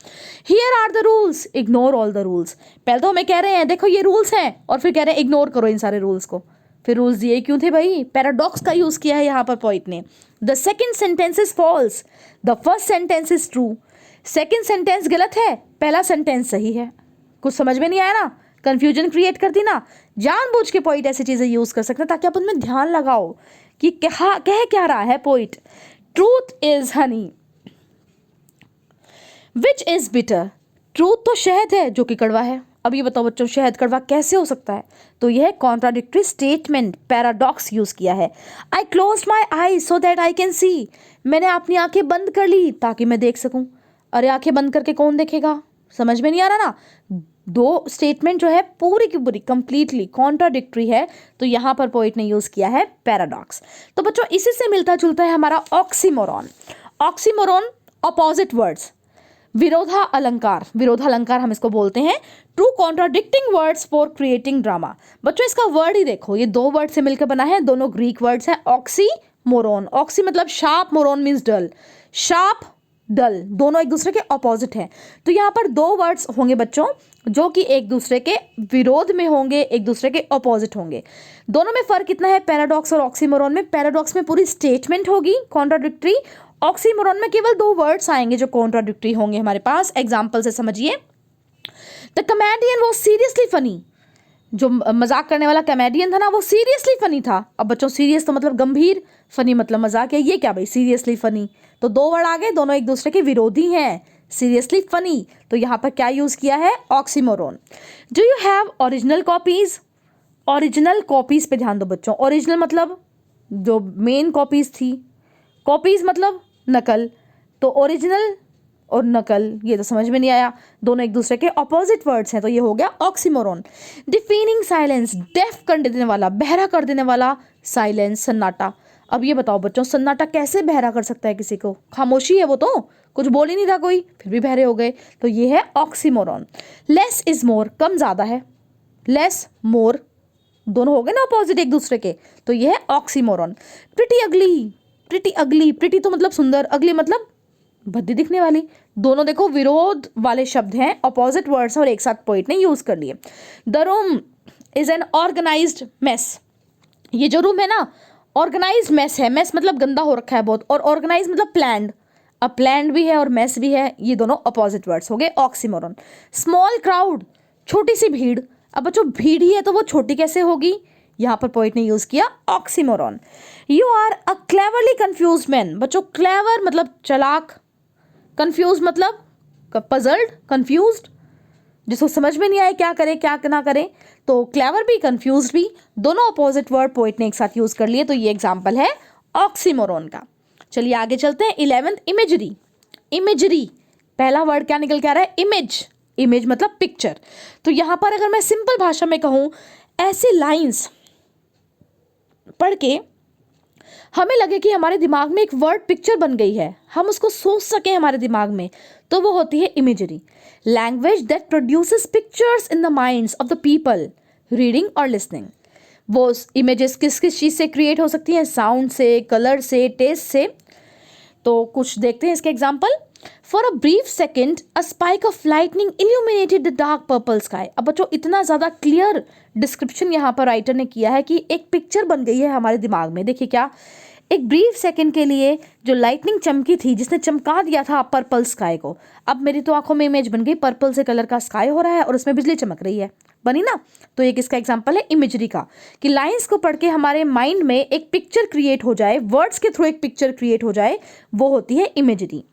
Here are the rules, ignore all the rules. पहले तो हमें कह रहे हैं देखो ये रूल्स हैं, और फिर कह रहे हैं इग्नोर करो इन सारे रूल्स को। फिर रूल्स दिए क्यों थे भाई, पैराडॉक्स का यूज किया है यहाँ पर पोइट ने। The second sentence is false, the first sentence is true. Second sentence गलत है, पहला सेंटेंस सही है। कुछ समझ में नहीं आया ना, कंफ्यूजन क्रिएट कर दी ना। जानबूझ के पोइट ऐसी चीजें यूज कर सकते हैं ताकि आप उनमें ध्यान लगाओ कि कह क्या रहा है poet. Truth is Honey which is bitter, truth तो शहद है जो कि कड़वा है। अब ये बताओ बच्चों शहद कड़वा कैसे हो सकता है, तो यह कॉन्ट्राडिक्टरी स्टेटमेंट, पैराडॉक्स यूज किया है। आई close my I so that I can see, मैंने अपनी आंखें बंद कर ली ताकि मैं देख सकूं। अरे आंखें बंद करके कौन देखेगा, समझ में नहीं आ रहा ना। दो स्टेटमेंट जो है पूरी की पूरी कंप्लीटली कॉन्ट्राडिक्टरी है, तो यहाँ पर पोइट ने यूज किया है पैराडॉक्स। तो बच्चों इसी से मिलता जुलता है हमारा ऑक्सीमोरॉन। ऑक्सीमोरॉन अपोजिट वर्ड्स, विरोधा अलंकार, विरोधा अलंकार हम इसको बोलते हैं। Two contradicting words for creating drama. बच्चों इसका वर्ड ही देखो, ये दो वर्ड से मिलकर बना है, दोनों ग्रीक वर्ड्स हैं। ऑक्सी मोरॉन, ऑक्सी मतलब शार्प, मोरॉन मीन्स डल। शार्प डल दोनों एक दूसरे के ऑपोजिट हैं, तो यहाँ पर दो वर्ड्स होंगे बच्चों जो कि एक दूसरे के विरोध में होंगे, एक दूसरे के ऑपोजिट होंगे। दोनों में फर्क कितना है पैराडॉक्स और ऑक्सीमोरॉन में, पैराडॉक्स में पूरी स्टेटमेंट होगी कॉन्ट्राडिक्टरी, ऑक्सीमोरॉन में केवल दो वर्ड्स आएंगे जो कॉन्ट्राडिक्टरी होंगे हमारे पास। एग्जाम्पल से समझिए, the comedian was seriously funny, जो मजाक करने वाला कमेडियन था ना वो सीरियसली फनी था। अब बच्चों सीरियस तो मतलब गंभीर, फनी मतलब मजाक है, ये क्या भाई सीरियसली फनी, तो दो वर्ड आ गए, दोनों एक दूसरे के विरोधी हैं, सीरियसली फनी। तो यहाँ पर क्या यूज किया है, oxymoron. Do you have original copies, original copies पे ध्यान दो बच्चों। ओरिजिनल मतलब जो मेन कॉपीज थी, कॉपीज मतलब नकल, तो ओरिजिनल और नकल, ये तो समझ में नहीं आया, दोनों एक दूसरे के ऑपोजिट वर्ड्स हैं, तो ये हो गया ऑक्सीमोरॉन। डिफीनिंग साइलेंस, डेफ कर देने वाला, बहरा कर देने वाला, साइलेंस सन्नाटा। अब ये बताओ बच्चों, सन्नाटा कैसे बहरा कर सकता है किसी को? खामोशी है वो तो, कुछ बोल ही नहीं रहा कोई, फिर भी बहरे हो गए, तो ये है ऑक्सीमोरॉन। लेस इज मोर, कम ज़्यादा है, लेस मोर दोनों हो गए ना अपोजिट एक दूसरे के, तो ये है ऑक्सीमोरॉन। प्रिटी अगली, प्रिटी अगली, प्रिटी तो मतलब सुंदर, अगली मतलब भद्दी दिखने वाली, दोनों देखो विरोध वाले शब्द हैं, अपोजिट वर्ड्स और एक साथ पोइट ने यूज कर लिए। The room is an organised mess, ये जो रूम है ना ऑर्गेनाइज्ड मेस है, मेस मतलब गंदा हो रखा है बहुत, और ऑर्गेनाइज मतलब प्लान्ड, अब प्लान्ड भी है और मेस भी है, ये दोनों अपोजिट वर्ड्स हो गए ऑक्सीमोरॉन। स्मॉल क्राउड, छोटी सी भीड़, अब बच्चों भीड़ ही है तो वो छोटी कैसे होगी, यहाँ पर पोइट ने यूज किया oxymoron. You are a cleverly confuse man, बच्चों क्लेवर मतलब चालाक, कंफ्यूज मतलब पजल्ड, कंफ्यूज्ड, जिसको समझ में नहीं आए क्या करे क्या ना करे, तो क्लेवर भी कंफ्यूज भी, दोनों अपोजिट वर्ड पोइट ने एक साथ यूज कर लिए, तो ये एग्जाम्पल है ऑक्सीमोरॉन का। चलिए आगे चलते हैं। 11th इमेजरी, इमेजरी पहला वर्ड क्या निकल के आ रहा है, इमेज, इमेज मतलब पिक्चर। तो यहां पर अगर मैं सिंपल भाषा में कहूं, ऐसी लाइंस पढ़ के हमें लगे कि हमारे दिमाग में एक वर्ड पिक्चर बन गई है, हम उसको सोच सकें हमारे दिमाग में, तो वो होती है imagery. Language that produces pictures in the minds of the people reading और लिसनिंग। वो इमेजेस किस किस चीज़ से क्रिएट हो सकती हैं, साउंड से, कलर से, टेस्ट से। तो कुछ देखते हैं इसके example. For a brief second a spike of lightning illuminated the dark purple sky. अब बच्चों इतना ज़्यादा क्लियर डिस्क्रिप्शन यहाँ पर राइटर ने किया है कि एक पिक्चर बन गई है हमारे दिमाग में। देखिए क्या, एक ब्रीफ सेकंड के लिए जो लाइटनिंग चमकी थी, जिसने चमका दिया था पर्पल स्काई को, अब मेरी तो आंखों में इमेज बन गई, पर्पल से कलर का स्काई हो रहा है और उसमें बिजली चमक रही है, बनी ना। तो एक इसका एग्जांपल है इमेजरी का, कि लाइंस को पढ़ के हमारे माइंड में एक पिक्चर क्रिएट हो जाए, वर्ड्स के थ्रू एक पिक्चर क्रिएट हो जाए, वो होती है इमेजरी।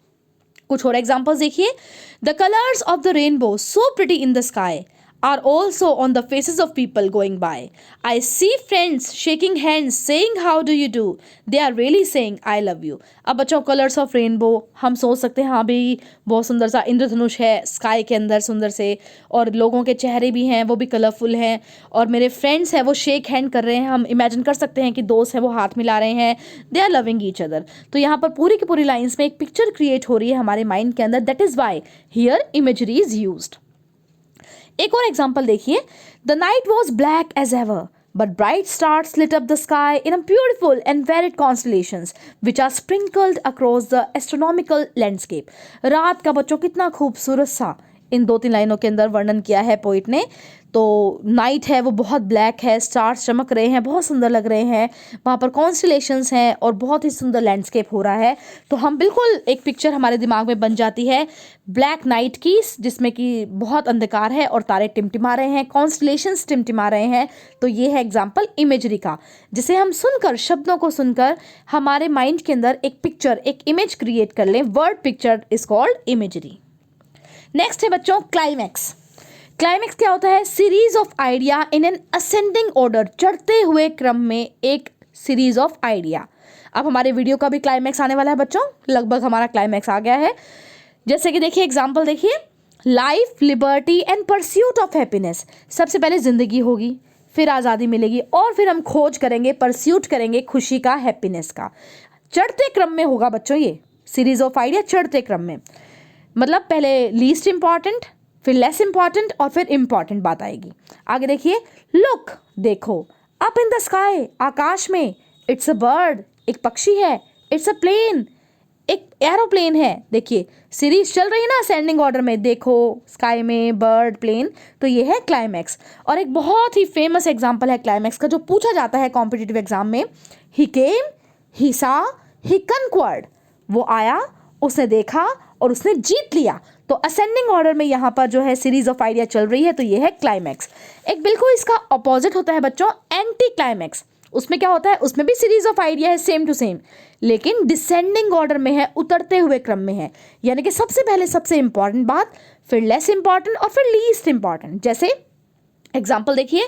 कुछ और एग्जांपल्स देखिए। The colours of the rainbow so pretty in the sky are also on the faces of people going by. I see friends shaking hands saying how do you do. They are really saying I love you. अब बच्चों कलर्स ऑफ रेनबो हम सोच सकते हैं, हाँ भाई बहुत सुंदर सा इंद्रधनुष है स्काई के अंदर सुंदर से, और लोगों के चेहरे भी हैं वो भी कलरफुल हैं, और मेरे फ्रेंड्स हैं वो शेक हैंड कर रहे हैं, हम इमेजिन कर सकते हैं कि दोस्त हैं वो हाथ मिला रहे हैं, they are loving each other. तो यहाँ पर पूरी की पूरी लाइन्स में एक पिक्चर क्रिएट हो रही है हमारे माइंड के अंदर, that is why here imagery is used. एक और एग्जाम्पल देखिए। The night was black as ever but bright stars lit up the sky in a beautiful and varied constellations which are sprinkled across the astronomical landscape. रात का बच्चों कितना खूबसूरत सा इन 2-3 लाइनों के अंदर वर्णन किया है पोइट ने। तो नाइट है वो बहुत ब्लैक है, स्टार्स चमक रहे हैं, बहुत सुंदर लग रहे हैं, वहाँ पर कॉन्स्टलेशंस हैं और बहुत ही सुंदर लैंडस्केप हो रहा है। तो हम बिल्कुल एक पिक्चर हमारे दिमाग में बन जाती है ब्लैक नाइट की, जिसमें कि बहुत अंधकार है और तारे टिमटिमा रहे हैं, कॉन्स्टलेशंस टिमटिमा रहे हैं। तो ये है एग्जाम्पल इमेजरी का, जिसे हम सुनकर, शब्दों को सुनकर हमारे माइंड के अंदर एक पिक्चर, एक इमेज क्रिएट कर लें। Word picture is called imagery. Next है बच्चों क्लाइमैक्स। क्लाइमैक्स क्या होता है? Series of idea in an ascending order, चढ़ते हुए क्रम में एक सीरीज ऑफ आइडिया। अब हमारे वीडियो का भी क्लाइमैक्स आने वाला है बच्चों, लगभग हमारा क्लाइमैक्स आ गया है। जैसे कि देखिए एग्जांपल देखिए, life, liberty and pursuit of happiness. सबसे पहले जिंदगी होगी, फिर आज़ादी मिलेगी, और फिर हम खोज करेंगे, परस्यूट करेंगे खुशी का, हैप्पीनेस का। चढ़ते क्रम में होगा बच्चों ये सीरीज ऑफ आइडिया, चढ़ते क्रम में, मतलब पहले लीस्ट इंपॉर्टेंट, फिर लेस इंपॉर्टेंट, और फिर इंपॉर्टेंट बात आएगी। आगे देखिए, लुक, देखो, अप इन द स्काई, आकाश में, इट्स अ बर्ड, एक पक्षी है, इट्स अ प्लेन, एक एरोप्लेन है। देखिए सीरीज चल रही है ना असेंडिंग ऑर्डर में, देखो स्काई में, बर्ड, प्लेन, तो ये है क्लाइमैक्स। और एक बहुत ही फेमस एग्जांपल है क्लाइमैक्स का, जो पूछा जाता है कॉम्पिटिटिव एग्जाम में। ही केम, ही सा, ही कनक्वर्ड, वो आया, उसने देखा और उसने जीत लिया। तो असेंडिंग ऑर्डर में यहाँ पर जो है सीरीज ऑफ आइडिया चल रही है, तो ये है क्लाइमैक्स। एक बिल्कुल इसका अपोजिट होता है बच्चों एंटी क्लाइमैक्स। उसमें क्या होता है? उसमें भी सीरीज ऑफ आइडिया है सेम टू सेम, लेकिन डिसेंडिंग ऑर्डर में है, उतरते हुए क्रम में है। यानी कि सबसे पहले सबसे इंपॉर्टेंट बात, फिर लेस इंपॉर्टेंट, और फिर लीस्ट इंपॉर्टेंट। जैसे एग्जाम्पल देखिए,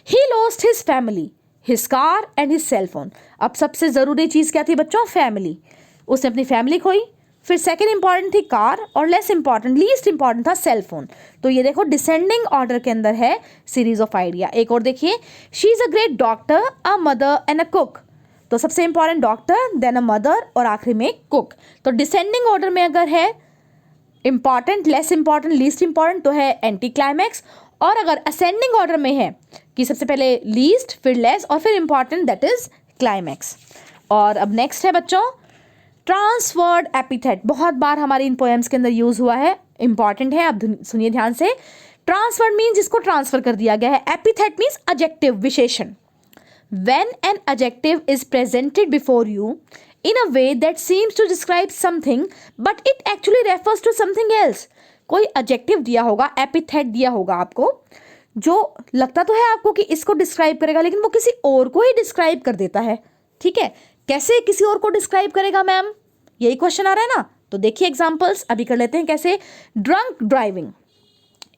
he lost his family, his car and his cell phone. अब सबसे ज़रूरी चीज़ क्या थी बच्चों? फैमिली। उसने अपनी फैमिली खोई, फिर सेकंड इंपॉर्टेंट थी कार, और लेस इंपॉर्टेंट, लीस्ट इंपॉर्टेंट था सेल फोन। तो ये देखो डिसेंडिंग ऑर्डर के अंदर है सीरीज ऑफ आइडिया। एक और देखिए, she is a great doctor, a mother and a cook. तो सबसे important doctor, then a mother, और आखिरी में कुक। तो डिसेंडिंग ऑर्डर में अगर है important, less important, least important, तो है एंटी क्लाइमैक्स। और अगर असेंडिंग ऑर्डर में है कि सबसे पहले लीस्ट, फिर लेस, और फिर इंपॉर्टेंट, दैट इज क्लाइमैक्स। और अब नेक्स्ट है बच्चों ट्रांसवर्ड एपिथेट। बहुत बार हमारी इन पोएम्स के अंदर यूज हुआ है, इंपॉर्टेंट है, अब सुनिए ध्यान से। ट्रांसवर्ड मीन्स जिसको ट्रांसफर कर दिया गया है, एपिथेट मीन्स एडजेक्टिव, विशेषण। When an adjective is presented before you in a way that seems to describe something but it actually refers to something else, कोई adjective दिया होगा, epithet दिया होगा आपको, जो लगता तो है आपको कि इसको डिस्क्राइब करेगा, लेकिन वो किसी और को ही डिस्क्राइब कर देता है। ठीक है, कैसे किसी और को डिस्क्राइब करेगा मैम, यही क्वेश्चन आ रहा है ना। तो देखिए एग्जाम्पल्स अभी कर लेते हैं। कैसे, ड्रंक ड्राइविंग,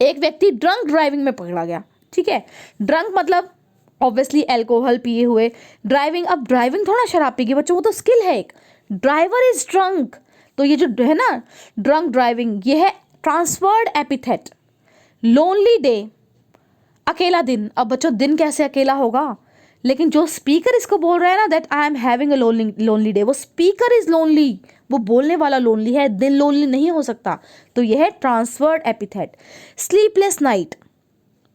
एक व्यक्ति ड्रंक ड्राइविंग में पकड़ा गया। ठीक है, ड्रंक मतलब ऑब्वियसली एल्कोहल पिए हुए, ड्राइविंग, अब ड्राइविंग थोड़ा शराब पी गई बच्चों, वो तो स्किल है एक, ड्राइवर इज ड्रंक। तो ये जो है ना ड्रंक ड्राइविंग, ये है ट्रांसफर्ड एपिथेट। लोनली डे, अकेला दिन। अब बच्चों दिन कैसे अकेला होगा, लेकिन जो स्पीकर इसको बोल रहा है ना, that I am having a lonely day, वो स्पीकर इज लोनली, वो बोलने वाला लोनली है, दिन लोनली नहीं हो सकता। तो ये है ट्रांसफर्ड एपिथेट। स्लीपलेस नाइट,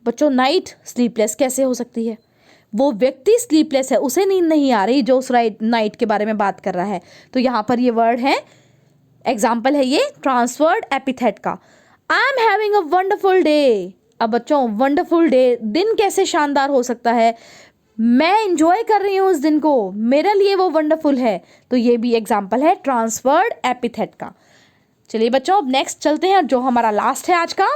बच्चों नाइट स्लीपलेस कैसे हो सकती है, वो व्यक्ति स्लीपलेस है, उसे नींद नहीं आ रही जो उस नाइट के बारे में बात कर रहा है। तो यहाँ पर ये वर्ड है, एग्जाम्पल है ये ट्रांसफर्ड एपिथेट का। I am having a wonderful day. अब बच्चों वंडरफुल डे, दिन कैसे शानदार हो सकता है, मैं इंजॉय कर रही हूँ उस दिन को, मेरे लिए वो वंडरफुल है। तो ये भी एग्जाम्पल है ट्रांसफर्ड एपिथेट का। चलिए बच्चों अब नेक्स्ट चलते हैं, जो हमारा लास्ट है आज का,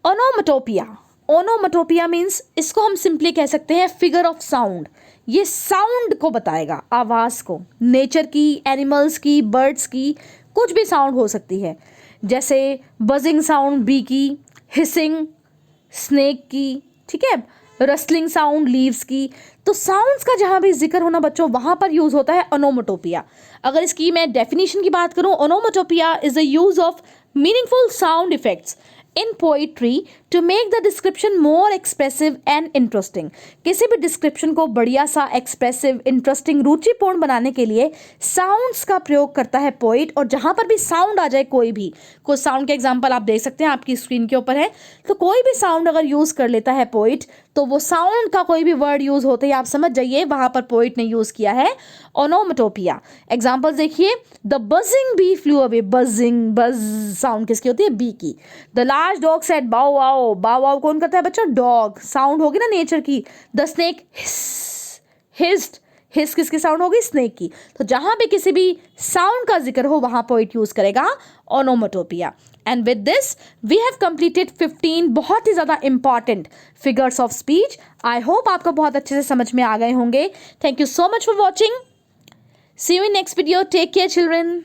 ओनोमटोपिया। ओनोमटोपिया मीन्स, इसको हम सिंपली कह सकते हैं फिगर ऑफ साउंड। ये साउंड को बताएगा, आवाज़ को, नेचर की, एनिमल्स की, बर्ड्स की, कुछ भी साउंड हो सकती है। जैसे बजिंग साउंड बी की, हिसिंग स्नेक की, ठीक है, रस्लिंग साउंड लीव्स की। तो साउंड्स का जहाँ भी जिक्र होना बच्चों, वहाँ पर यूज़ होता है ओनोमटोपिया। अगर इसकी मैं डेफिनेशन की बात करूँ, onomatopoeia is the use of meaningful sound effects in poetry to make the description more expressive and interesting। किसी भी डिस्क्रिप्शन को बढ़िया सा एक्सप्रेसिव, इंटरेस्टिंग, रुचिपूर्ण बनाने के लिए साउंड्स का प्रयोग करता है पोइट। और जहाँ पर भी साउंड आ जाए, कोई साउंड के एग्जांपल आप देख सकते हैं, आपकी स्क्रीन के ऊपर है। तो कोई भी साउंड अगर यूज़ कर लेता है पोइट, तो वो साउंड का कोई भी वर्ड यूज़ होते ही आप समझ जाइए वहाँ पर पोइट ने यूज़ किया है ओनोमटोपिया। एग्जाम्पल्स देखिए, the buzzing bee flew away. Buzzing, buzz sound किसकी होती है, बी की। The large dog said bow wow. Bow wow कौन करता है बच्चों, डॉग, साउंड होगी ना नेचर की। द स्नेक हिस्ड, हिस किसकी साउंड होगी, स्नेक की। तो जहां भी किसी भी साउंड का जिक्र हो, वहां पोइट यूज करेगा onomatopoeia. And with this we have completed 15 बहुत ही ज़्यादा important figures of speech. I hope आपको बहुत अच्छे से समझ में आ गए होंगे। Thank you so much for watching. See you in next video. Take care children.